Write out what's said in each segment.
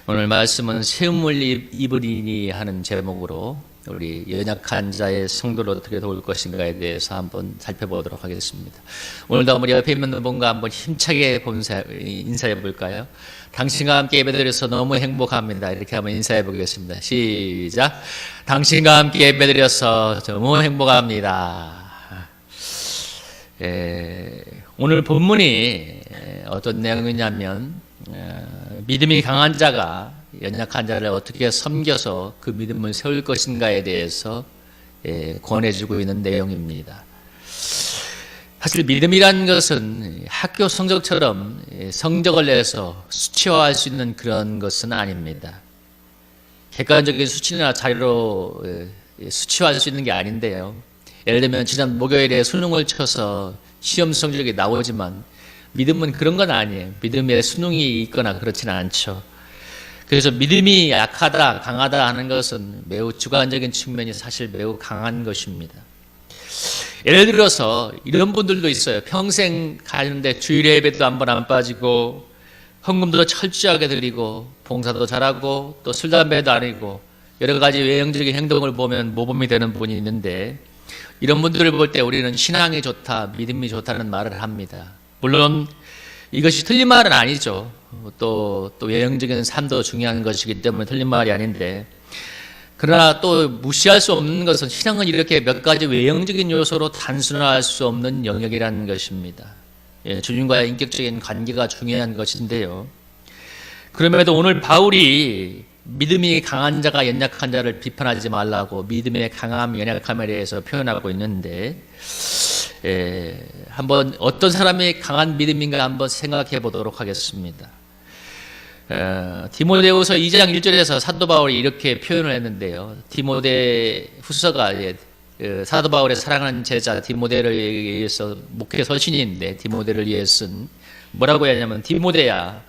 오늘 말씀은 세움을 입으리니 하는 제목으로 우리 연약한 자의 성도를 어떻게 도울 것인가에 대해서 한번 살펴보도록 하겠습니다. 오늘도 우리 옆에 있는 분과 한번 힘차게 인사해 볼까요? 당신과 함께 예배드려서 너무 행복합니다. 이렇게 한번 인사해 보겠습니다. 시작. 당신과 함께 예배드려서 너무 행복합니다. 오늘 본문이 어떤 내용이냐면 믿음이 강한 자가 연약한 자를 어떻게 섬겨서 그 믿음을 세울 것인가에 대해서 권해주고 있는 내용입니다. 사실 믿음이란 것은 학교 성적처럼 성적을 내서 수치화할 수 있는 그런 것은 아닙니다. 객관적인 수치나 자료로 수치화할 수 있는 게 아닌데요. 예를 들면 지난 목요일에 수능을 쳐서 시험 성적이 나오지만 믿음은 그런 건 아니에요. 믿음에 수능이 있거나 그렇지는 않죠. 그래서 믿음이 약하다, 강하다 하는 것은 매우 주관적인 측면이 사실 매우 강한 것입니다. 예를 들어서 이런 분들도 있어요. 평생 가는데 주일 예배도 한 번 안 빠지고 헌금도 철저하게 드리고 봉사도 잘하고 또 술, 담배도 아니고 여러 가지 외형적인 행동을 보면 모범이 되는 분이 있는데 이런 분들을 볼 때 우리는 신앙이 좋다, 믿음이 좋다는 말을 합니다. 물론 이것이 틀린 말은 아니죠. 또 외형적인 삶도 중요한 것이기 때문에 틀린 말이 아닌데, 그러나 또 무시할 수 없는 것은 신앙은 이렇게 몇 가지 외형적인 요소로 단순화할 수 없는 영역이라는 것입니다. 주님과의 인격적인 관계가 중요한 것인데요. 그럼에도 오늘 바울이 믿음이 강한 자가 연약한 자를 비판하지 말라고 믿음의 강함, 연약함에 대해서 표현하고 있는데, 한번 어떤 사람이 강한 믿음인가 한번 생각해 보도록 하겠습니다. 디모데후서 2장 1절에서 사도 바울이 이렇게 표현을 했는데요. 디모데 후서가 사도 바울의 사랑하는 제자 디모데를 위해서 목회 서신인데 디모데를 위해 쓴 뭐라고 하냐면, 디모데야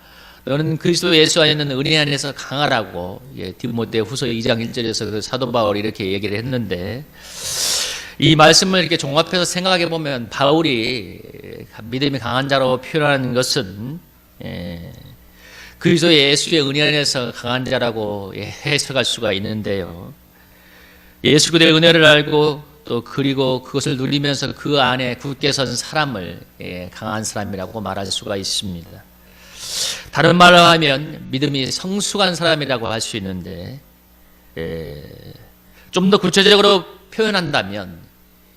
너는 그리스도 예수 안에 있는 은혜 안에서 강하라고 디모데 후서 2장 1절에서 그 사도 바울이 이렇게 얘기를 했는데, 이 말씀을 이렇게 종합해서 생각해 보면 바울이 믿음이 강한 자로 표현하는 것은 그리스도 예수의 은혜 안에서 강한 자라고 해석할 수가 있는데요. 예수 그리스도의 은혜를 알고 또 그리고 그것을 누리면서 그 안에 굳게 선 사람을 강한 사람이라고 말할 수가 있습니다. 다른 말로 하면 믿음이 성숙한 사람이라고 할 수 있는데, 좀 더 구체적으로 표현한다면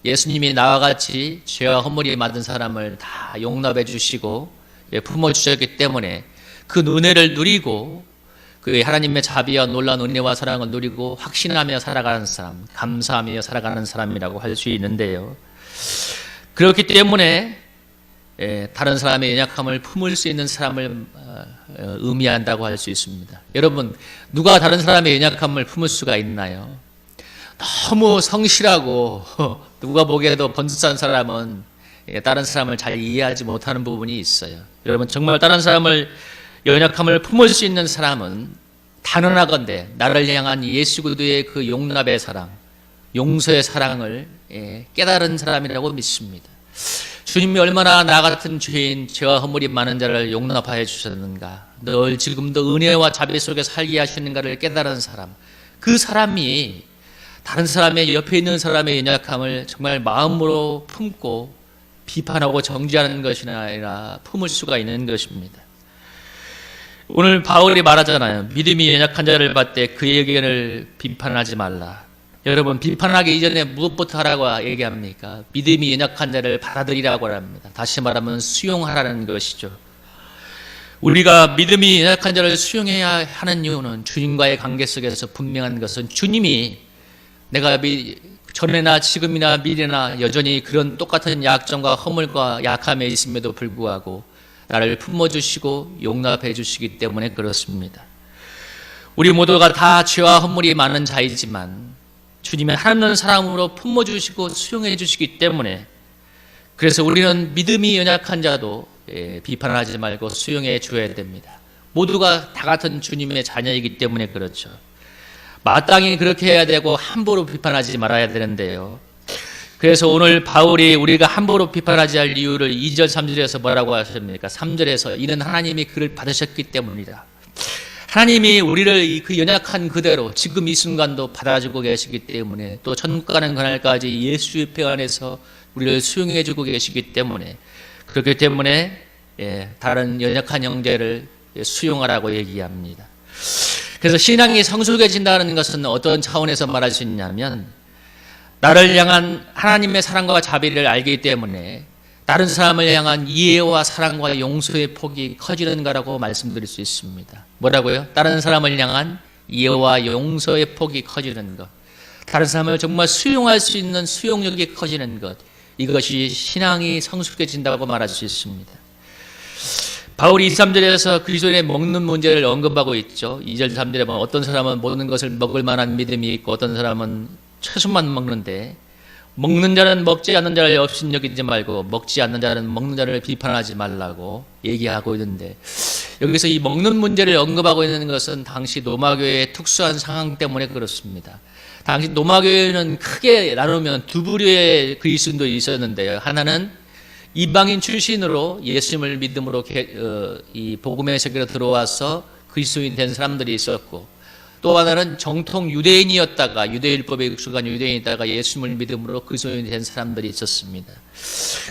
예수님이 나와 같이 죄와 허물이 많은 사람을 다 용납해 주시고 품어주셨기 때문에 그 은혜를 누리고 그 하나님의 자비와 놀라운 은혜와 사랑을 누리고 확신하며 살아가는 사람, 감사하며 살아가는 사람이라고 할 수 있는데요. 그렇기 때문에 다른 사람의 연약함을 품을 수 있는 사람을 의미한다고 할 수 있습니다. 여러분, 누가 다른 사람의 연약함을 품을 수가 있나요? 너무 성실하고 누가 보기에도 번듯한 사람은 다른 사람을 잘 이해하지 못하는 부분이 있어요. 여러분, 정말 다른 사람을 연약함을 품을 수 있는 사람은 단언하건대 나를 향한 예수 그리스도의 그 용납의 사랑, 용서의 사랑을 깨달은 사람이라고 믿습니다. 주님이 얼마나 나 같은 죄인, 죄와 허물이 많은 자를 용납하여 주셨는가, 늘 지금도 은혜와 자비 속에 살게 하시는가를 깨달은 사람, 그 사람이 다른 사람의 옆에 있는 사람의 연약함을 정말 마음으로 품고 비판하고 정죄하는 것이 아니라 품을 수가 있는 것입니다. 오늘 바울이 말하잖아요. 믿음이 연약한 자를 봤을 때 그의 의견을 비판하지 말라. 여러분, 비판하기 이전에 무엇부터 하라고 얘기합니까? 믿음이 연약한 자를 받아들이라고 합니다. 다시 말하면 수용하라는 것이죠. 우리가 믿음이 연약한 자를 수용해야 하는 이유는 주님과의 관계 속에서 분명한 것은 주님이 내가 전에나 지금이나 미래나 여전히 그런 똑같은 약점과 허물과 약함에 있음에도 불구하고 나를 품어주시고 용납해 주시기 때문에 그렇습니다. 우리 모두가 다 죄와 허물이 많은 자이지만 주님의 하나님 사랑으로 품어주시고 수용해 주시기 때문에, 그래서 우리는 믿음이 연약한 자도 비판하지 말고 수용해 줘야 됩니다. 모두가 다 같은 주님의 자녀이기 때문에 그렇죠. 마땅히 그렇게 해야 되고 함부로 비판하지 말아야 되는데요. 그래서 오늘 바울이 우리가 함부로 비판하지 할 이유를 2절 3절에서 뭐라고 하십니까? 3절에서 이는 하나님이 그를 받으셨기 때문이다. 하나님이 우리를 그 연약한 그대로 지금 이 순간도 받아주고 계시기 때문에 또 천국 가는 그날까지 예수의 피 안에서 우리를 수용해 주고 계시기 때문에 그렇기 때문에 다른 연약한 형제를 수용하라고 얘기합니다. 그래서 신앙이 성숙해진다는 것은 어떤 차원에서 말할 수 있냐면 나를 향한 하나님의 사랑과 자비를 알기 때문에 다른 사람을 향한 이해와 사랑과 용서의 폭이 커지는 거라고 말씀드릴 수 있습니다. 뭐라고요? 다른 사람을 향한 이해와 용서의 폭이 커지는 것, 다른 사람을 정말 수용할 수 있는 수용력이 커지는 것, 이것이 신앙이 성숙해진다고 말할 수 있습니다. 바울이 2, 3절에서 그리스도인의 먹는 문제를 언급하고 있죠. 2절, 3절에 보면 어떤 사람은 모든 것을 먹을 만한 믿음이 있고 어떤 사람은 채소만 먹는데 먹는 자는 먹지 않는 자를 업신여기지 말고 먹지 않는 자는 먹는 자를 비판하지 말라고 얘기하고 있는데 여기서 이 먹는 문제를 언급하고 있는 것은 당시 로마교회의 특수한 상황 때문에 그렇습니다. 당시 로마교회는 크게 나누면 두 부류의 그리스도인도 있었는데요. 하나는 이방인 출신으로 예수님을 믿음으로 이 복음의 세계로 들어와서 그리스도인 된 사람들이 있었고 또 하나는 정통 유대인이었다가 유대율법에 익숙한 유대인이다가 예수님을 믿음으로 그리스도인이 된 사람들이 있었습니다.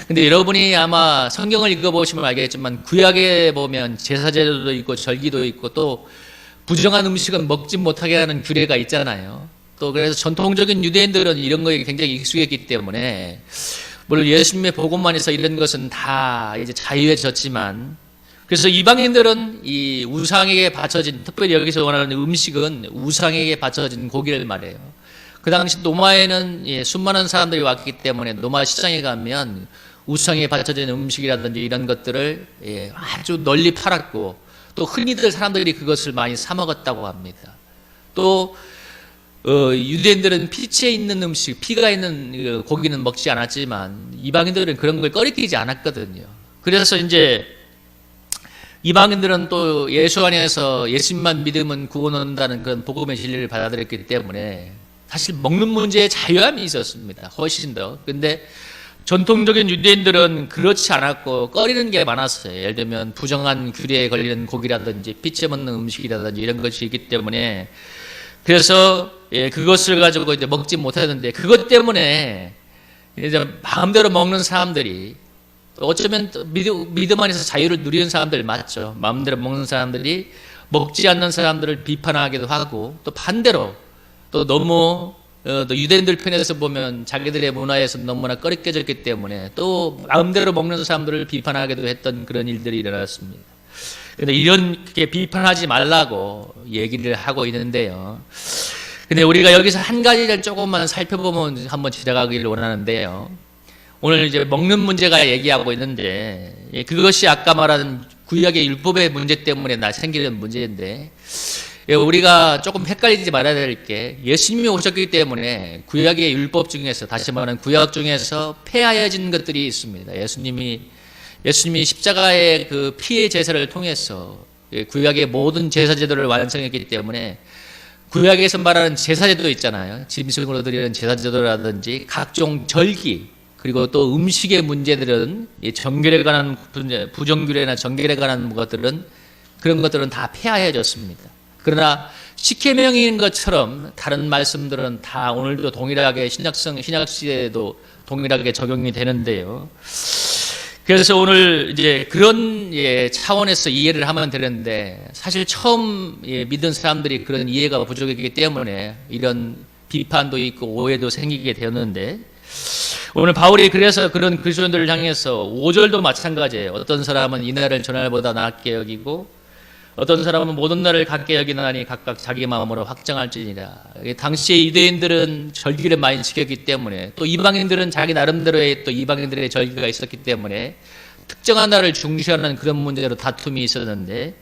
근데 여러분이 아마 성경을 읽어보시면 알겠지만 구약에 보면 제사제도도 있고 절기도 있고 또 부정한 음식은 먹지 못하게 하는 규례가 있잖아요. 또 그래서 전통적인 유대인들은 이런 거에 굉장히 익숙했기 때문에 물론 예수님의 복음만에서 이런 것은 다 이제 자유해졌지만 그래서 이방인들은 이 우상에게 바쳐진, 특별히 여기서 원하는 음식은 우상에게 바쳐진 고기를 말해요. 그 당시 노마에는 수많은 사람들이 왔기 때문에 노마 시장에 가면 우상에 바쳐진 음식이라든지 이런 것들을 아주 널리 팔았고 또 흔히들 사람들이 그것을 많이 사 먹었다고 합니다. 또 유대인들은 피치에 있는 음식, 피가 있는 고기는 먹지 않았지만 이방인들은 그런 걸 꺼리끼지 않았거든요. 그래서 이제 이방인들은 또 예수 안에서 예수님만 믿으면 구원 얻는다는 그런 복음의 진리를 받아들였기 때문에 사실 먹는 문제에 자유함이 있었습니다. 훨씬 더. 근데 전통적인 유대인들은 그렇지 않았고 꺼리는 게 많았어요. 예를 들면 부정한 규례에 걸리는 고기라든지 피채 먹는 음식이라든지 이런 것이 있기 때문에 그래서 그것을 가지고 이제 먹지 못하는데 그것 때문에 이제 마음대로 먹는 사람들이 어쩌면 믿음 안에서 자유를 누리는 사람들 맞죠. 마음대로 먹는 사람들이 먹지 않는 사람들을 비판하기도 하고 또 반대로 또 너무 또 유대인들 편에서 보면 자기들의 문화에서 너무나 꺼리껴졌기 때문에 또 마음대로 먹는 사람들을 비판하기도 했던 그런 일들이 일어났습니다. 그런데 이렇게 비판하지 말라고 얘기를 하고 있는데요. 근데 우리가 여기서 한 가지를 조금만 살펴보면 한번 지나가기를 원하는데요. 오늘 이제 먹는 문제가 얘기하고 있는데 그것이 아까 말한 구약의 율법의 문제 때문에 생기는 문제인데 우리가 조금 헷갈리지 말아야 될 게 예수님이 오셨기 때문에 구약의 율법 중에서 다시 말하는 구약 중에서 폐하여진 것들이 있습니다. 예수님이 십자가의 그 피의 제사를 통해서 구약의 모든 제사 제도를 완성했기 때문에 구약에서 말하는 제사 제도 있잖아요. 짐승으로 드리는 제사 제도라든지 각종 절기 그리고 또 음식의 문제들은 정결에 관한 부정규례나 정결에 관한 것들은 그런 것들은 다 폐하해졌습니다. 그러나 십계명인 것처럼 다른 말씀들은 다 오늘도 동일하게 신약 시대에도 동일하게 적용이 되는데요. 그래서 오늘 이제 그런 차원에서 이해를 하면 되는데 사실 처음 믿은 사람들이 그런 이해가 부족했기 때문에 이런 비판도 있고 오해도 생기게 되었는데 오늘 바울이 그래서 그런 그리스도인들을 향해서 5절도 마찬가지예요. 어떤 사람은 이날을 전날보다 낫게 여기고 어떤 사람은 모든 날을 같게 여기나니 각각 자기 마음으로 확정할지니라. 당시의 유대인들은 절기를 많이 지켰기 때문에 또 이방인들은 자기 나름대로의 또 이방인들의 절기가 있었기 때문에 특정한 날을 중시하는 그런 문제로 다툼이 있었는데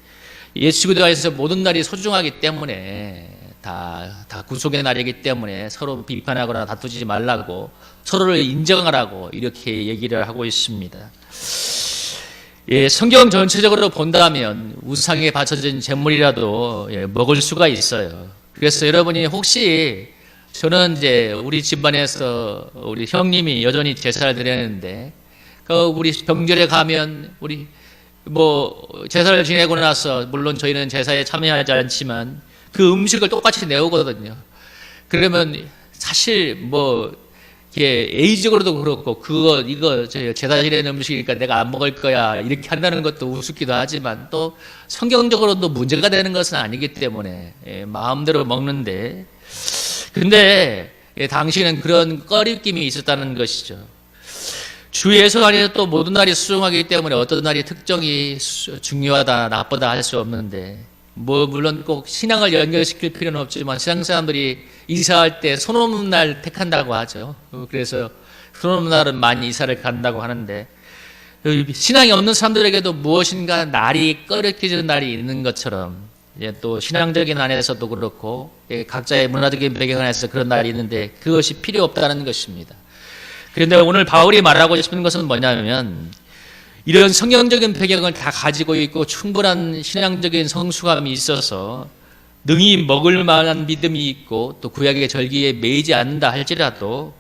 예수 그리스도 안에서 모든 날이 소중하기 때문에 다 구속의 날이기 때문에 서로 비판하거나 다투지 말라고 서로를 인정하라고 이렇게 얘기를 하고 있습니다. 성경 전체적으로 본다면 우상에 바쳐진 제물이라도 먹을 수가 있어요. 그래서 여러분이 혹시 저는 이제 우리 집안에서 우리 형님이 여전히 제사를 드리는데 우리 병절에 가면 우리 뭐 제사를 지내고 나서 물론 저희는 제사에 참여하지 않지만 그 음식을 똑같이 내오거든요. 그러면 사실 뭐 이게 예의적으로도 그렇고 이거 제사 지내는 음식이니까 내가 안 먹을 거야 이렇게 한다는 것도 우습기도 하지만 또 성경적으로도 문제가 되는 것은 아니기 때문에 마음대로 먹는데 근데 당시에는 그런 꺼리낌이 있었다는 것이죠. 주 예수 안에서 또 모든 날이 수중하기 때문에 어떤 날이 특정이 중요하다 나쁘다 할 수 없는데 뭐 물론 꼭 신앙을 연결시킬 필요는 없지만 세상 사람들이 이사할 때 손 없는 날 택한다고 하죠. 그래서 손 없는 날은 많이 이사를 간다고 하는데 신앙이 없는 사람들에게도 무엇인가 날이 꺼려지는 날이 있는 것처럼 또 신앙적인 안에서도 그렇고 각자의 문화적인 배경 안에서 그런 날이 있는데 그것이 필요 없다는 것입니다. 그런데 오늘 바울이 말하고 싶은 것은 뭐냐면 이런 성경적인 배경을 다 가지고 있고 충분한 신앙적인 성숙함이 있어서 능히 먹을 만한 믿음이 있고 또 구약의 절기에 매이지 않는다 할지라도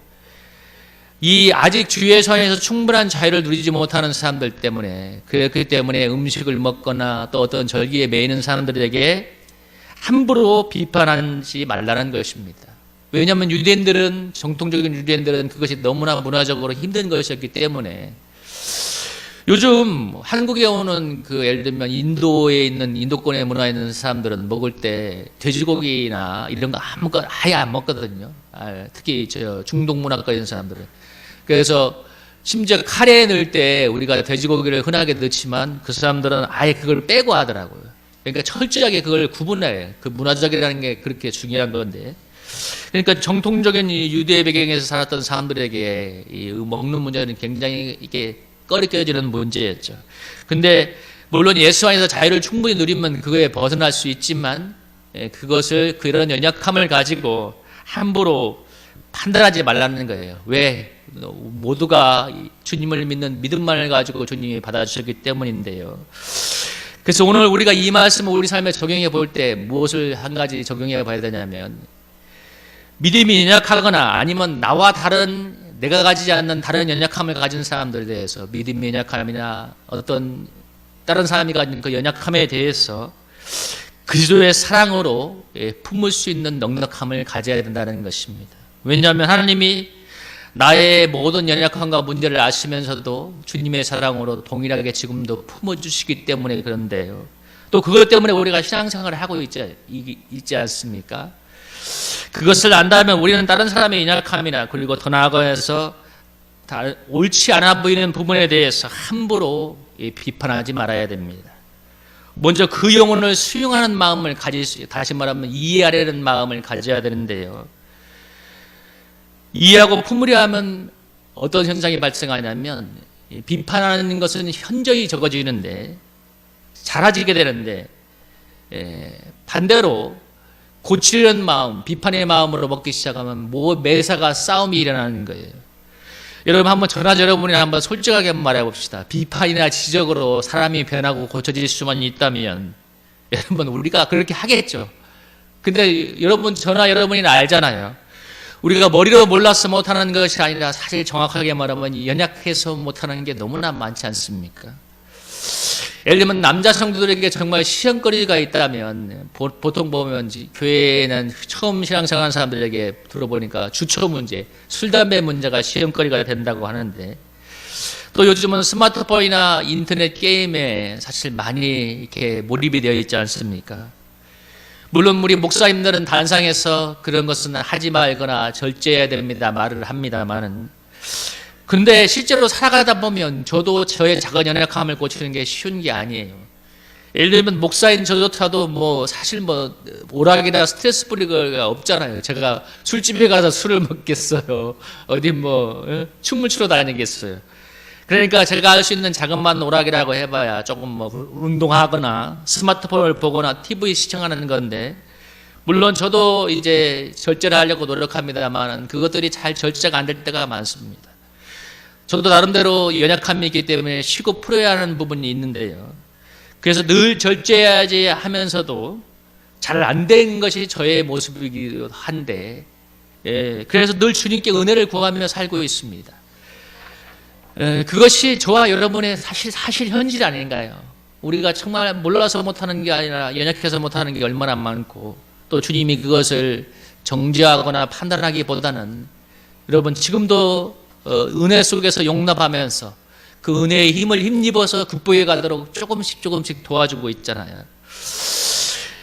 이 아직 주의 선에서 충분한 자유를 누리지 못하는 사람들 때문에 그렇기 때문에 음식을 먹거나 또 어떤 절기에 매이는 사람들에게 함부로 비판하지 말라는 것입니다. 왜냐하면 유대인들은 정통적인 유대인들은 그것이 너무나 문화적으로 힘든 것이었기 때문에 요즘 한국에 오는 예를 들면 인도에 있는 인도권의 문화에 있는 사람들은 먹을 때 돼지고기나 이런 거 아무것도 아예 안 먹거든요. 특히 중동 문화권에 있는 사람들은. 그래서 심지어 카레에 넣을 때 우리가 돼지고기를 흔하게 넣지만 그 사람들은 아예 그걸 빼고 하더라고요. 그러니까 철저하게 그걸 구분해요. 그 문화적이라는 게 그렇게 중요한 건데. 그러니까 정통적인 유대 배경에서 살았던 사람들에게 이 먹는 문제는 굉장히 이게 꺼리껴지는 문제였죠. 근데 물론 예수 안에서 자유를 충분히 누리면 그거에 벗어날 수 있지만 그것을 그런 연약함을 가지고 함부로 판단하지 말라는 거예요. 왜? 모두가 주님을 믿는 믿음만을 가지고 주님이 받아주셨기 때문인데요. 그래서 오늘 우리가 이 말씀을 우리 삶에 적용해 볼 때 무엇을 한 가지 적용해 봐야 되냐면 믿음이 연약하거나 아니면 나와 다른 내가 가지지 않는 다른 연약함을 가진 사람들에 대해서 믿음의 연약함이나 어떤 다른 사람이 가진 그 연약함에 대해서 그리스도의 사랑으로 품을 수 있는 넉넉함을 가져야 된다는 것입니다. 왜냐하면 하나님이 나의 모든 연약함과 문제를 아시면서도 주님의 사랑으로 동일하게 지금도 품어주시기 때문에 그런데요. 또 그것 때문에 우리가 신앙생활을 하고 있지 않습니까? 그것을 안다면 우리는 다른 사람의 연약함이나 그리고 더 나아가서 옳지 않아 보이는 부분에 대해서 함부로 비판하지 말아야 됩니다. 먼저 그 영혼을 수용하는 마음을 다시 말하면 이해하려는 마음을 가져야 되는데요. 이해하고 품으려 하면 어떤 현상이 발생하냐면 비판하는 것은 현저히 적어지는데 사라지게 되는데 반대로 고치려는 마음, 비판의 마음으로 먹기 시작하면 매사가 싸움이 일어나는 거예요. 여러분 한번 저나 여러분이 한번 솔직하게 말해 봅시다. 비판이나 지적으로 사람이 변하고 고쳐질 수만 있다면 여러분 우리가 그렇게 하겠죠. 근데 저나 여러분이 알잖아요. 우리가 머리로 몰라서 못하는 것이 아니라 사실 정확하게 말하면 연약해서 못하는 게 너무나 많지 않습니까? 예를 들면 남자 성도들에게 정말 시험거리가 있다면 보통 보면 교회에는 처음 신앙생활하는 사람들에게 들어보니까 주초 문제, 술, 담배 문제가 시험거리가 된다고 하는데 또 요즘은 스마트폰이나 인터넷 게임에 사실 많이 이렇게 몰입이 되어 있지 않습니까? 물론 우리 목사님들은 단상에서 그런 것은 하지 말거나 절제해야 됩니다 말을 합니다만은 근데 실제로 살아가다 보면 저도 저의 작은 연약함을 고치는 게 쉬운 게 아니에요. 예를 들면 목사인 저조차도 사실 오락이나 스트레스 뿌리가 없잖아요. 제가 술집에 가서 술을 먹겠어요. 어디 춤을 추러 다니겠어요. 그러니까 제가 할 수 있는 자그마한 오락이라고 해봐야 조금 운동하거나 스마트폰을 보거나 TV 시청하는 건데 물론 저도 이제 절제를 하려고 노력합니다만 그것들이 잘 절제가 안 될 때가 많습니다. 저도 나름대로 연약함이 있기 때문에 쉬고 풀어야 하는 부분이 있는데요. 그래서 늘 절제해야지 하면서도 잘 안 된 것이 저의 모습이기도 한데 그래서 늘 주님께 은혜를 구하며 살고 있습니다. 그것이 저와 여러분의 사실 현실 아닌가요? 우리가 정말 몰라서 못하는 게 아니라 연약해서 못하는 게 얼마나 많고, 또 주님이 그것을 정죄하거나 판단하기보다는 여러분 지금도 은혜 속에서 용납하면서 그 은혜의 힘을 힘입어서 극복해 가도록 조금씩 도와주고 있잖아요.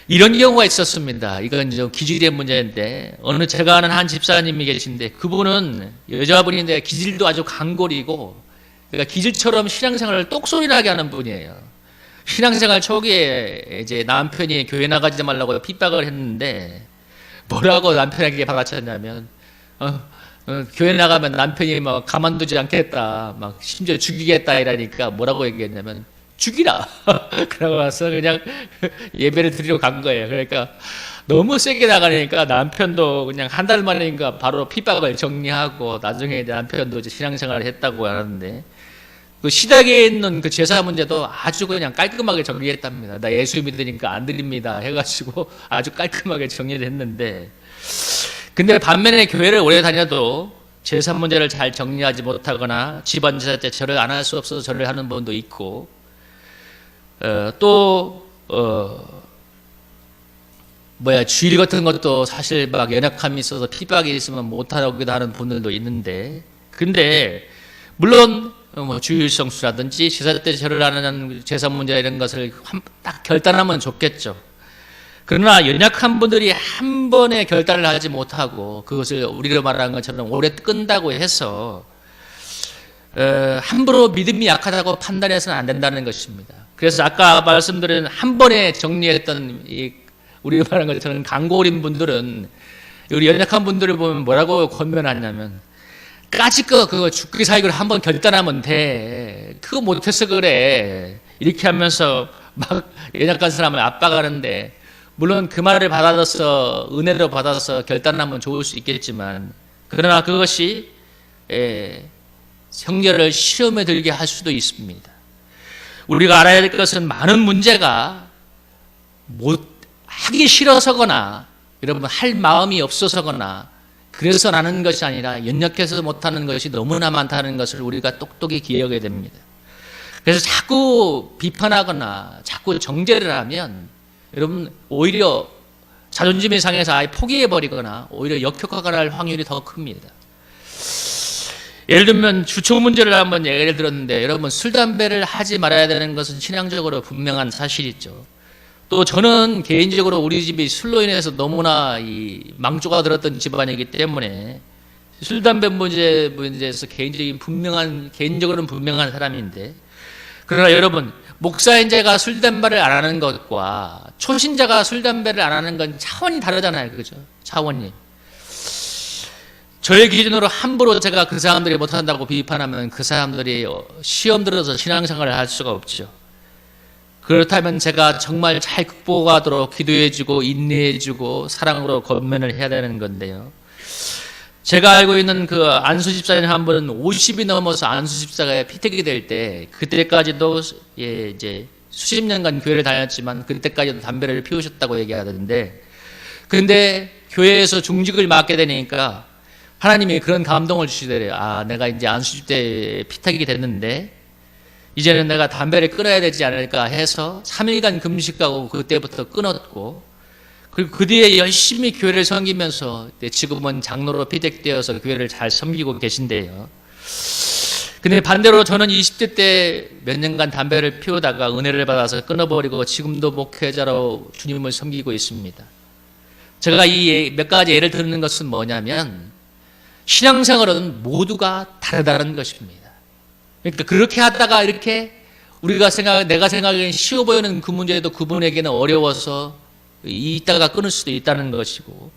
이런 경우가 있었습니다. 이건 좀 기질의 문제인데, 어느 제가 아는 한 집사님이 계신데, 그분은 여자분인데 기질도 아주 강골이고, 그러니까 기질처럼 신앙생활을 똑소리 나게 하는 분이에요. 신앙생활 초기에 이제 남편이 교회 나가지 말라고 핍박을 했는데, 뭐라고 남편에게 박아쳤냐면, 교회 나가면 남편이 막 가만두지 않겠다, 막 심지어 죽이겠다 이러니까 뭐라고 얘기했냐면, 죽이라. 그러고 나서 그냥 예배를 드리러 간 거예요. 그러니까 너무 세게 나가니까 남편도 그냥 한 달 만인가 바로 핍박을 정리하고, 나중에 남편도 이제 신앙생활을 했다고 하는데, 그 시댁에 있는 그 제사 문제도 아주 그냥 깔끔하게 정리했답니다. 나 예수 믿으니까 안 드립니다 해가지고 아주 깔끔하게 정리를 했는데, 근데 반면에 교회를 오래 다녀도 제사 문제를 잘 정리하지 못하거나 집안 제사 때 절을 안 할 수 없어서 절을 하는 분도 있고, 주일 같은 것도 사실 막 연약함이 있어서 핍박이 있으면 못하기도 하는 분들도 있는데, 근데 물론 주일 성수라든지 제사 때 절을 하는 제사 문제 이런 것을 딱 결단하면 좋겠죠. 그러나 연약한 분들이 한 번에 결단을 하지 못하고 그것을 우리로 말하는 것처럼 오래 끈다고 해서 함부로 믿음이 약하다고 판단해서는 안 된다는 것입니다. 그래서 아까 말씀드린 한 번에 정리했던 우리가 말하는 것처럼 강골인 분들은, 우리 연약한 분들을 보면 뭐라고 권면하냐면, 까짓거 그거 죽기 살기로 한번 결단하면 돼. 그거 못해서 그래. 이렇게 하면서 막 연약한 사람을 압박하는데, 물론 그 말을 받아서 은혜로 받아서 결단하면 좋을 수 있겠지만, 그러나 그것이 성결을 시험에 들게 할 수도 있습니다. 우리가 알아야 될 것은 많은 문제가 하기 싫어서거나 여러분 할 마음이 없어서거나 그래서 나는 것이 아니라 연약해서 못하는 것이 너무나 많다는 것을 우리가 똑똑히 기억해야 됩니다. 그래서 자꾸 비판하거나 자꾸 정죄를 하면 여러분 오히려 자존심이 상해서 아예 포기해버리거나 오히려 역효과가 날 확률이 더 큽니다. 예를 들면 주초 문제를 한번 예를 들었는데, 여러분 술, 담배를 하지 말아야 되는 것은 신앙적으로 분명한 사실이죠. 또 저는 개인적으로 우리 집이 술로 인해서 너무나 망조가 들었던 집안이기 때문에 술, 담배 문제에서 개인적으로는 분명한 사람인데, 그러나 여러분 목사인 제가 술, 담배를 안 하는 것과 초신자가 술, 담배를 안 하는 건 차원이 다르잖아요. 그죠? 차원이. 저의 기준으로 함부로 제가 그 사람들이 못한다고 비판하면 그 사람들이 시험 들어서 신앙생활을 할 수가 없죠. 그렇다면 제가 정말 잘 극복하도록 기도해주고 인내해주고 사랑으로 권면을 해야 되는 건데요. 제가 알고 있는 그 안수 집사님 한 분은 50이 넘어서 안수 집사가 피택이 될 때, 그때까지도 이제 수십 년간 교회를 다녔지만 그때까지도 담배를 피우셨다고 얘기하던데, 근데 교회에서 중직을 맡게 되니까 하나님이 그런 감동을 주시더래요. 아, 내가 이제 안수집 때 피탁이 됐는데 이제는 내가 담배를 끊어야 되지 않을까 해서 3일간 금식하고 그때부터 끊었고, 그리고 그 뒤에 열심히 교회를 섬기면서 지금은 장로로 피택되어서 교회를 잘 섬기고 계신데요. 근데 반대로 저는 20대 때 몇 년간 담배를 피우다가 은혜를 받아서 끊어버리고 지금도 목회자로 주님을 섬기고 있습니다. 제가 이 몇 가지 예를 드는 것은 뭐냐면, 신앙생활은 모두가 다르다는 것입니다. 그러니까 그렇게 하다가 이렇게 내가 생각하기엔 쉬워 보이는 그 문제도 그분에게는 어려워서 이따가 끊을 수도 있다는 것이고,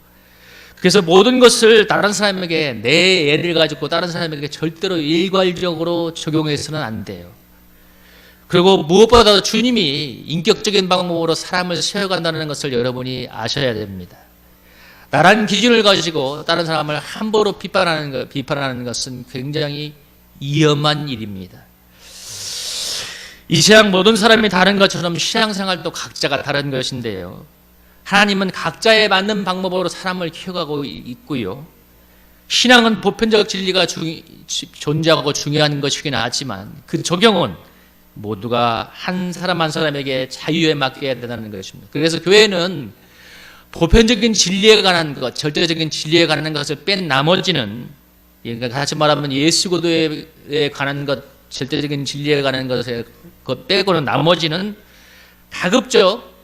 그래서 모든 것을 다른 사람에게 내 예를 가지고 다른 사람에게 절대로 일괄적으로 적용해서는 안 돼요. 그리고 무엇보다도 주님이 인격적인 방법으로 사람을 세워간다는 것을 여러분이 아셔야 됩니다. 나란 기준을 가지고 다른 사람을 함부로 비판하는 것은 굉장히 위험한 일입니다. 이 세상 모든 사람이 다른 것처럼 신앙생활도 각자가 다른 것인데요. 하나님은 각자에 맞는 방법으로 사람을 키워가고 있고요. 신앙은 보편적 진리가 존재하고 중요한 것이긴 하지만 그 적용은 모두가 한 사람 한 사람에게 자유에 맡겨야 된다는 것입니다. 그래서 교회는 보편적인 진리에 관한 것, 절대적인 진리에 관한 것을 뺀 나머지는, 그러니까 다시 말하면 예수 그리스도에 관한 것, 절대적인 진리에 관한 것을 빼고는 나머지는 가급적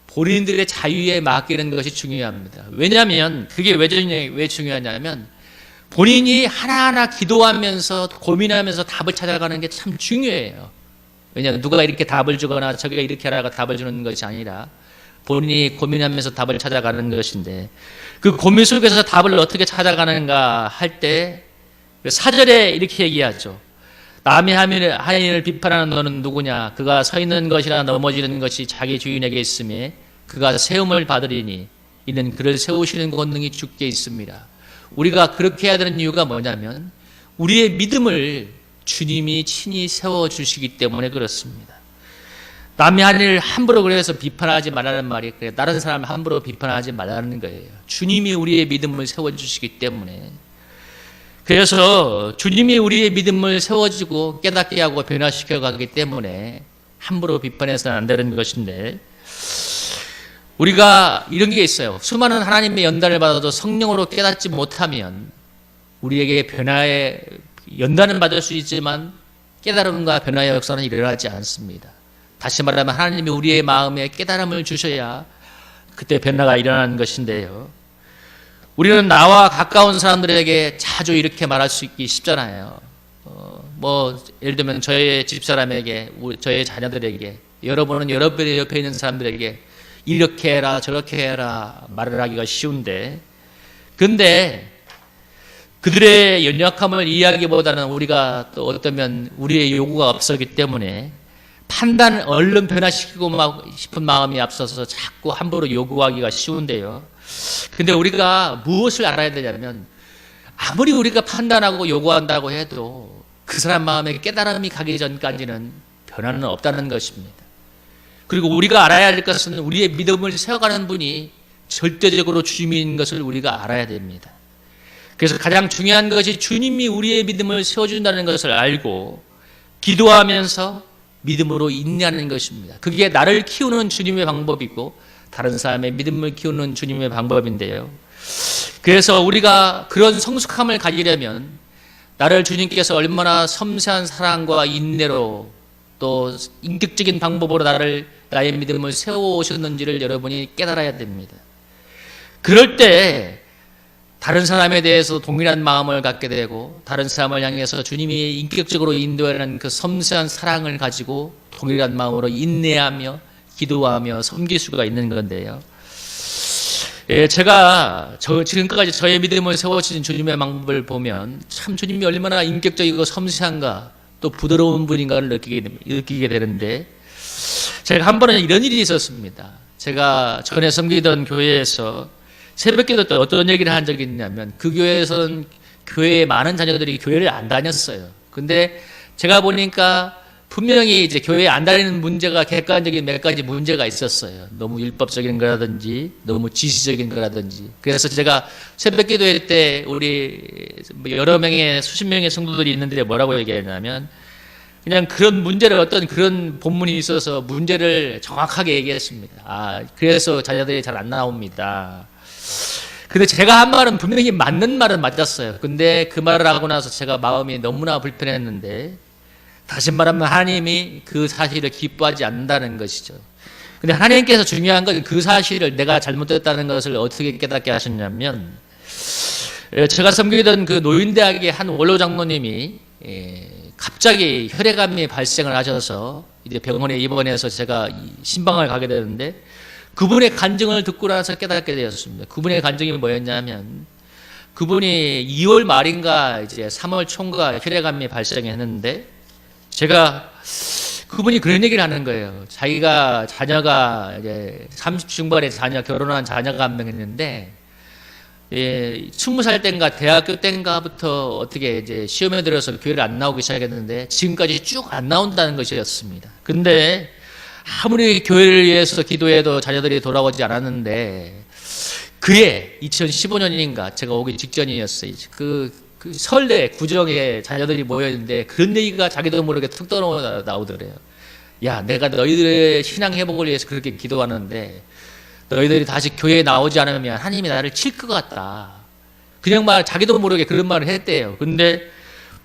본인들의 자유에 맡기는 것이 중요합니다. 왜냐하면 그게 왜 중요하냐면 본인이 하나하나 기도하면서 고민하면서 답을 찾아가는 게 참 중요해요. 왜냐하면 누가 이렇게 답을 주거나 저기가 이렇게 하라고 답을 주는 것이 아니라 본인이 고민하면서 답을 찾아가는 것인데, 그 고민 속에서 답을 어떻게 찾아가는가 할 때 사절에 이렇게 얘기하죠. 남이 하인을 비판하는 너는 누구냐? 그가 서 있는 것이나 넘어지는 것이 자기 주인에게 있음에 그가 세움을 받으리니 이는 그를 세우시는 권능이 주께 있습니다. 우리가 그렇게 해야 되는 이유가 뭐냐면 우리의 믿음을 주님이 친히 세워주시기 때문에 그렇습니다. 남의 한 일을 함부로 그래서 비판하지 말라는 말이 그래, 다른 사람을 함부로 비판하지 말라는 거예요. 주님이 우리의 믿음을 세워주시기 때문에. 그래서 주님이 우리의 믿음을 세워주고 깨닫게 하고 변화시켜 가기 때문에 함부로 비판해서는 안 되는 것인데, 우리가 이런 게 있어요. 수많은 하나님의 연단을 받아도 성령으로 깨닫지 못하면 우리에게 변화의 연단은 받을 수 있지만 깨달음과 변화의 역사는 일어나지 않습니다. 다시 말하면 하나님이 우리의 마음에 깨달음을 주셔야 그때 변화가 일어나는 것인데요. 우리는 나와 가까운 사람들에게 자주 이렇게 말할 수 있기 쉽잖아요. 예를 들면 저의 집사람에게, 저의 자녀들에게, 여러분은 여러분의 옆에 있는 사람들에게 이렇게 해라 저렇게 해라 말을 하기가 쉬운데, 근데 그들의 연약함을 이해하기보다는 우리가 또 어쩌면 우리의 요구가 앞서기 때문에 판단을 얼른 변화시키고 싶은 마음이 앞서서 자꾸 함부로 요구하기가 쉬운데요. 근데 우리가 무엇을 알아야 되냐면 아무리 우리가 판단하고 요구한다고 해도 그 사람 마음에 깨달음이 가기 전까지는 변화는 없다는 것입니다. 그리고 우리가 알아야 할 것은 우리의 믿음을 세워가는 분이 절대적으로 주님인 것을 우리가 알아야 됩니다. 그래서 가장 중요한 것이 주님이 우리의 믿음을 세워준다는 것을 알고 기도하면서 믿음으로 인내하는 것입니다. 그게 나를 키우는 주님의 방법이고 다른 사람의 믿음을 키우는 주님의 방법인데요. 그래서 우리가 그런 성숙함을 가지려면 나를 주님께서 얼마나 섬세한 사랑과 인내로 또 인격적인 방법으로 나의 믿음을 세워오셨는지를 여러분이 깨달아야 됩니다. 그럴 때 다른 사람에 대해서 동일한 마음을 갖게 되고 다른 사람을 향해서 주님이 인격적으로 인도하는 그 섬세한 사랑을 가지고 동일한 마음으로 인내하며 기도하며 섬길 수가 있는 건데요. 제가 지금까지 저의 믿음을 세워주신 주님의 방법을 보면 참 주님이 얼마나 인격적이고 섬세한가 또 부드러운 분인가를 느끼게 되는데, 제가 한 번은 이런 일이 있었습니다. 제가 전에 섬기던 교회에서 새벽기도 때 어떤 얘기를 한 적이 있냐면, 그 교회에서는 교회에 많은 자녀들이 교회를 안 다녔어요. 근데 제가 보니까 분명히 이제 교회에 안 다니는 문제가 객관적인 몇 가지 문제가 있었어요. 너무 율법적인 거라든지 너무 지시적인 거라든지. 그래서 제가 새벽기도회 때 우리 여러 명의 수십 명의 성도들이 있는데 뭐라고 얘기했냐면, 그냥 그런 문제를 어떤 그런 본문이 있어서 문제를 정확하게 얘기했습니다. 그래서 자녀들이 잘 안 나옵니다. 근데 제가 한 말은 분명히 맞는 말은 맞았어요. 근데 그 말을 하고 나서 제가 마음이 너무나 불편했는데, 다시 말하면 하나님이 그 사실을 기뻐하지 않는다는 것이죠. 근데 하나님께서 중요한 건 그 사실을 내가 잘못됐다는 것을 어떻게 깨닫게 하셨냐면, 제가 섬기던 그 노인대학의 한 원로 장로님이 갑자기 혈액암이 발생을 하셔서 이제 병원에 입원해서 제가 신방을 가게 되는데, 그분의 간증을 듣고 나서 깨닫게 되었습니다. 그분의 간증이 뭐였냐면, 그분이 2월 말인가 이제 3월 초인가 혈액암이 발생했는데, 제가 그분이 그런 얘기를 하는 거예요. 자녀가 이제 30 중반에 결혼한 자녀가 한 명 있는데, 20살 땐가 대학교 땐가부터 어떻게 이제 시험에 들어서 교회를 안 나오기 시작했는데 지금까지 쭉 안 나온다는 것이었습니다. 근데 아무리 교회를 위해서 기도해도 자녀들이 돌아오지 않았는데, 그해 2015년인가 제가 오기 직전이었어요. 그 설레 구정에 자녀들이 모여있는데 그런 얘기가 자기도 모르게 툭 나오더래요. 야, 내가 너희들의 신앙 회복을 위해서 그렇게 기도하는데 너희들이 다시 교회에 나오지 않으면 하나님이 나를 칠 것 같다. 그냥 자기도 모르게 그런 말을 했대요. 근데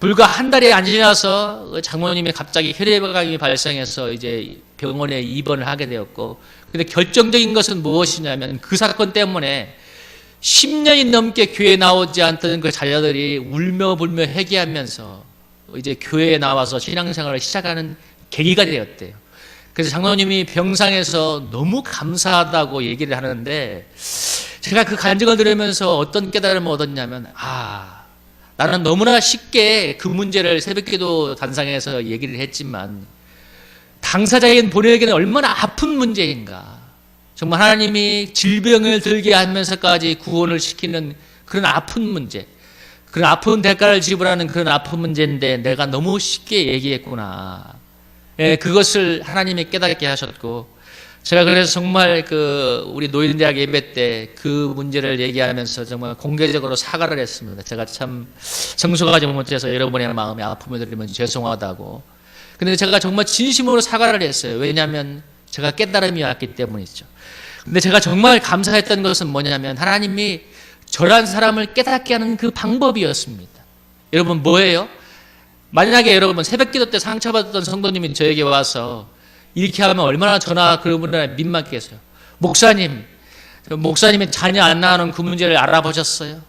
불과 한 달이 안 지나서 장모님이 갑자기 혈액암이 발생해서 이제 병원에 입원을 하게 되었고, 근데 결정적인 것은 무엇이냐면 그 사건 때문에 10년이 넘게 교회에 나오지 않던 그 자녀들이 울며 불며 회개하면서 이제 교회에 나와서 신앙생활을 시작하는 계기가 되었대요. 그래서 장로님이 병상에서 너무 감사하다고 얘기를 하는데, 제가 그 간증을 들으면서 어떤 깨달음을 얻었냐면, 나는 너무나 쉽게 그 문제를 새벽기도 단상에서 얘기를 했지만 당사자인 본인에게는 얼마나 아픈 문제인가. 정말 하나님이 질병을 들게 하면서까지 구원을 시키는 그런 아픈 문제, 그런 아픈 대가를 지불하는 그런 아픈 문제인데 내가 너무 쉽게 얘기했구나. 그것을 하나님이 깨닫게 하셨고, 제가 그래서 정말 우리 노인대학 예배 때 그 문제를 얘기하면서 정말 공개적으로 사과를 했습니다. 제가 참 성숙하지 못해서 여러분의 마음에 아픔을 드리면 죄송하다고. 근데 제가 정말 진심으로 사과를 했어요. 왜냐하면 제가 깨달음이 왔기 때문이죠. 근데 제가 정말 감사했던 것은 뭐냐면 하나님이 저란 사람을 깨닫게 하는 그 방법이었습니다. 여러분 뭐예요? 만약에 여러분 새벽기도 때 상처받았던 성도님이 저에게 와서 이렇게 하면 얼마나 저나 그분들한테 민망했겠어요. 목사님이 자녀 안 낳는 그 문제를 알아보셨어요?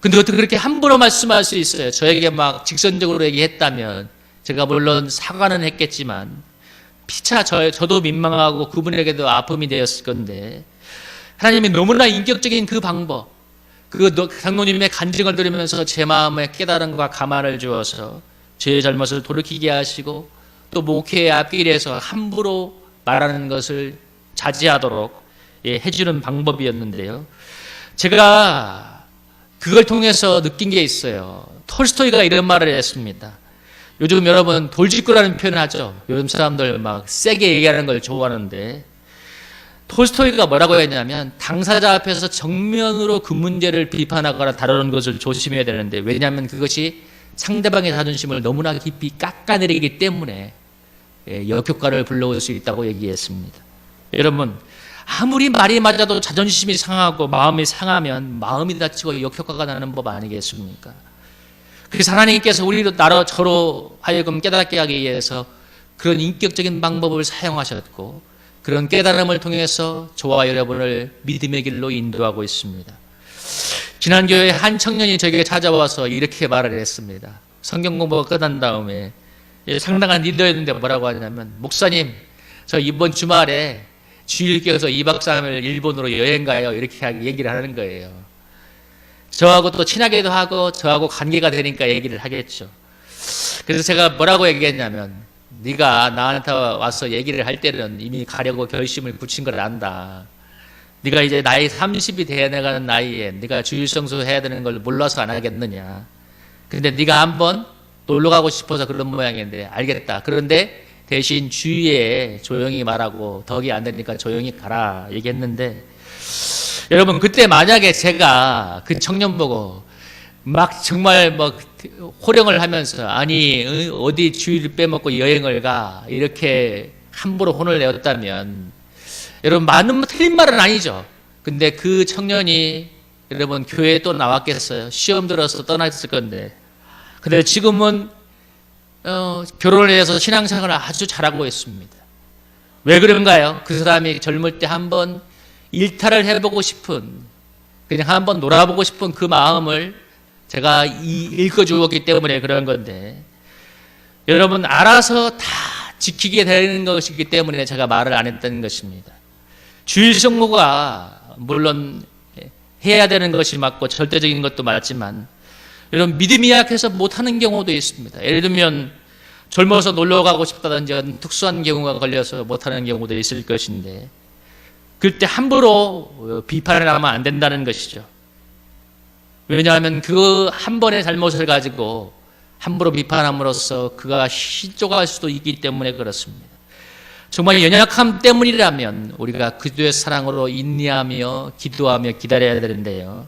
근데 어떻게 그렇게 함부로 말씀할 수 있어요? 저에게 막 직선적으로 얘기했다면 제가 물론 사과는 했겠지만 피차 저도 민망하고 그분에게도 아픔이 되었을 건데, 하나님이 너무나 인격적인 그 방법, 장로님의 간증을 들으면서 제 마음에 깨달음과 감화를 주어서 제 잘못을 돌이키게 하시고, 또 목회의 앞길에서 함부로 말하는 것을 자제하도록 해주는 방법이었는데요. 제가 그걸 통해서 느낀 게 있어요. 톨스토이가 이런 말을 했습니다. 요즘 여러분 돌직구라는 표현을 하죠. 요즘 사람들 막 세게 얘기하는 걸 좋아하는데, 톨스토이가 뭐라고 했냐면 당사자 앞에서 정면으로 그 문제를 비판하거나 다루는 것을 조심해야 되는데, 왜냐하면 그것이 상대방의 자존심을 너무나 깊이 깎아내리기 때문에 역효과를 불러올 수 있다고 얘기했습니다. 여러분, 아무리 말이 맞아도 자존심이 상하고 마음이 상하면 마음이 다치고 역효과가 나는 법 아니겠습니까? 그래서 하나님께서 저로 하여금 깨닫게 하기 위해서 그런 인격적인 방법을 사용하셨고, 그런 깨달음을 통해서 저와 여러분을 믿음의 길로 인도하고 있습니다. 지난 교회에 한 청년이 저에게 찾아와서 이렇게 말을 했습니다. 성경 공부가 끝난 다음에 상당한 리더였는데 뭐라고 하냐면, 목사님, 저 이번 주말에 주일교에서 2박 3일 일본으로 여행 가요. 이렇게 얘기를 하는 거예요. 저하고 또 친하게도 하고 저하고 관계가 되니까 얘기를 하겠죠. 그래서 제가 뭐라고 얘기했냐면, 네가 나한테 와서 얘기를 할 때는 이미 가려고 결심을 굳힌 걸 안다. 네가 이제 나이 30이 되어가는 나이에 네가 주일 성수해야 되는 걸 몰라서 안 하겠느냐. 근데 네가 한번 놀러 가고 싶어서 그런 모양인데 알겠다. 그런데 대신 주위에 조용히 말하고 덕이 안 되니까 조용히 가라 얘기했는데, 여러분 그때 만약에 제가 그 청년 보고 막 정말 막 호령을 하면서 아니 어디 주일을 빼먹고 여행을 가 이렇게 함부로 혼을 내었다면, 여러분 틀린 말은 아니죠. 근데 그 청년이 여러분 교회에 또 나왔겠어요? 시험 들어서 떠났을 건데. 근데 지금은 결혼을 해서 신앙생활을 아주 잘하고 있습니다. 왜 그런가요? 그 사람이 젊을 때 한번 일탈을 해보고 싶은, 그냥 한번 놀아보고 싶은 그 마음을 제가 읽어주었기 때문에 그런 건데, 여러분 알아서 다 지키게 되는 것이기 때문에 제가 말을 안 했던 것입니다. 주일 성모가 물론 해야 되는 것이 맞고 절대적인 것도 맞지만, 여러분 믿음이 약해서 못하는 경우도 있습니다. 예를 들면 젊어서 놀러 가고 싶다든지 특수한 경우가 걸려서 못하는 경우도 있을 것인데, 그때 함부로 비판을 하면 안 된다는 것이죠. 왜냐하면 그 한 번의 잘못을 가지고 함부로 비판함으로써 그가 실족할 수도 있기 때문에 그렇습니다. 정말 연약함 때문이라면 우리가 그리스도의 사랑으로 인내하며 기도하며 기다려야 되는데요.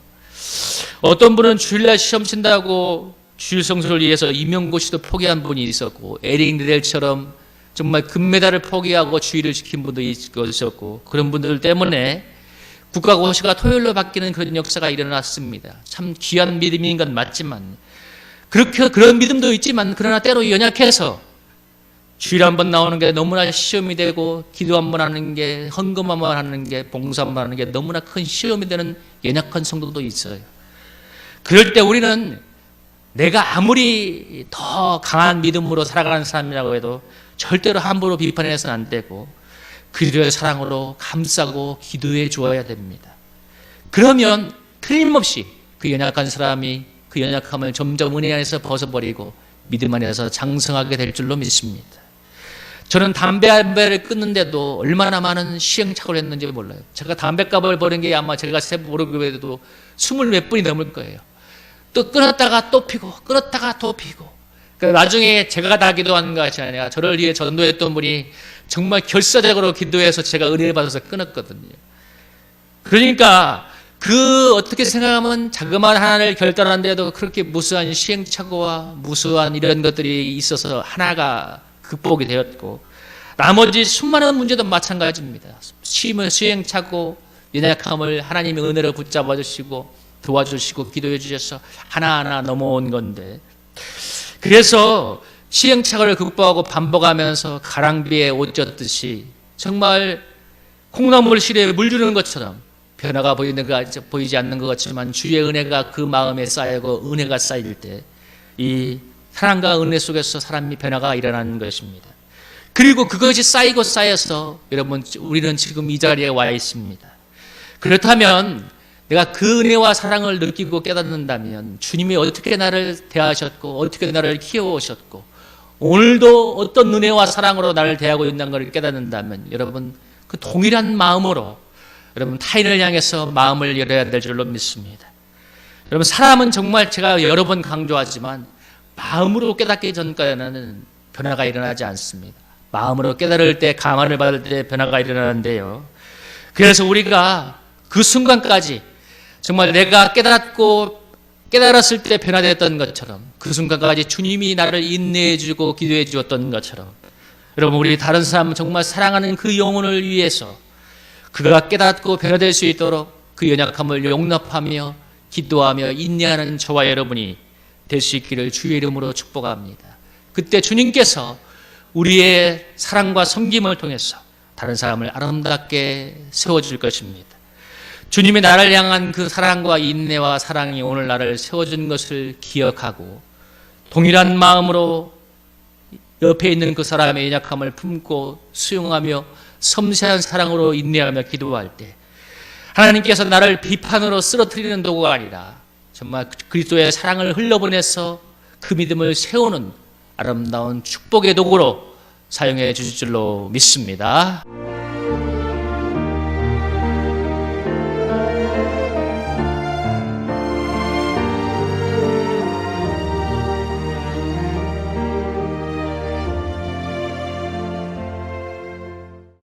어떤 분은 주일날 시험 친다고 주일 성수를 위해서 임용고시도 포기한 분이 있었고, 에릭 리델처럼 정말 금메달을 포기하고 주의를 지킨 분도 있었고, 그런 분들 때문에 국가고시가 토요일로 바뀌는 그런 역사가 일어났습니다. 참 귀한 믿음인 건 맞지만, 그런 믿음도 있지만, 그러나 때로 연약해서 주일 한번 나오는 게 너무나 시험이 되고, 기도 한번 하는 게, 헌금 한번 하는 게, 봉사 한번 하는 게 너무나 큰 시험이 되는 연약한 성도도 있어요. 그럴 때 우리는 내가 아무리 더 강한 믿음으로 살아가는 사람이라고 해도 절대로 함부로 비판해서는 안 되고, 그리스도의 사랑으로 감싸고 기도해 주어야 됩니다. 그러면 틀림없이 그 연약한 사람이 그 연약함을 점점 은혜 안에서 벗어버리고 믿음 안에서 장성하게 될 줄로 믿습니다. 저는 담배 한 배를 끊는데도 얼마나 많은 시행착오를 했는지 몰라요. 제가 담배값을 버는 게 아마 제가 모르게도 20몇 분이 넘을 거예요. 또 끊었다가 또 피고, 끊었다가 또 피고. 그러니까 나중에 제가 다 기도한 것이 아니라 저를 위해 전도했던 분이 정말 결사적으로 기도해서 제가 은혜를 받아서 끊었거든요. 그러니까 어떻게 생각하면 자그마한 하나를 결단하는데도 그렇게 무수한 시행착오와 무수한 이런 것들이 있어서 하나가 극복이 되었고, 나머지 수많은 문제도 마찬가지입니다. 시행착오, 연약함을 하나님의 은혜로 붙잡아 주시고 도와주시고 기도해 주셔서 하나하나 넘어온 건데, 그래서 시행착오를 극복하고 반복하면서 가랑비에 옷 젖듯이 정말 콩나물 실에 물 주는 것처럼 변화가 보이지 않는 것 같지만 주의 은혜가 그 마음에 쌓이고 은혜가 쌓일 때 이 사랑과 은혜 속에서 사람이 변화가 일어나는 것입니다. 그리고 그것이 쌓이고 쌓여서 여러분, 우리는 지금 이 자리에 와 있습니다. 그렇다면 내가 그 은혜와 사랑을 느끼고 깨닫는다면 주님이 어떻게 나를 대하셨고 어떻게 나를 키워오셨고 오늘도 어떤 은혜와 사랑으로 나를 대하고 있는 것을 깨닫는다면 여러분, 그 동일한 마음으로 여러분 타인을 향해서 마음을 열어야 될 줄로 믿습니다. 여러분, 사람은 정말 제가 여러 번 강조하지만 마음으로 깨닫기 전까지는 변화가 일어나지 않습니다. 마음으로 깨달을 때, 감화를 받을 때 변화가 일어나는데요. 그래서 우리가 그 순간까지 정말 내가 깨달았을 때 변화되었던 것처럼 그 순간까지 주님이 나를 인내해 주고 기도해 주었던 것처럼 여러분, 우리 다른 사람 정말 사랑하는 그 영혼을 위해서 그가 깨닫고 변화될 수 있도록 그 연약함을 용납하며 기도하며 인내하는 저와 여러분이 될 수 있기를 주의 이름으로 축복합니다. 그때 주님께서 우리의 사랑과 섬김을 통해서 다른 사람을 아름답게 세워줄 것입니다. 주님의 나를 향한 그 사랑과 인내와 사랑이 오늘 나를 세워준 것을 기억하고 동일한 마음으로 옆에 있는 그 사람의 연약함을 품고 수용하며 섬세한 사랑으로 인내하며 기도할 때 하나님께서 나를 비판으로 쓰러뜨리는 도구가 아니라 정말 그리스도의 사랑을 흘려보내서 그 믿음을 세우는 아름다운 축복의 도구로 사용해 주실 줄로 믿습니다.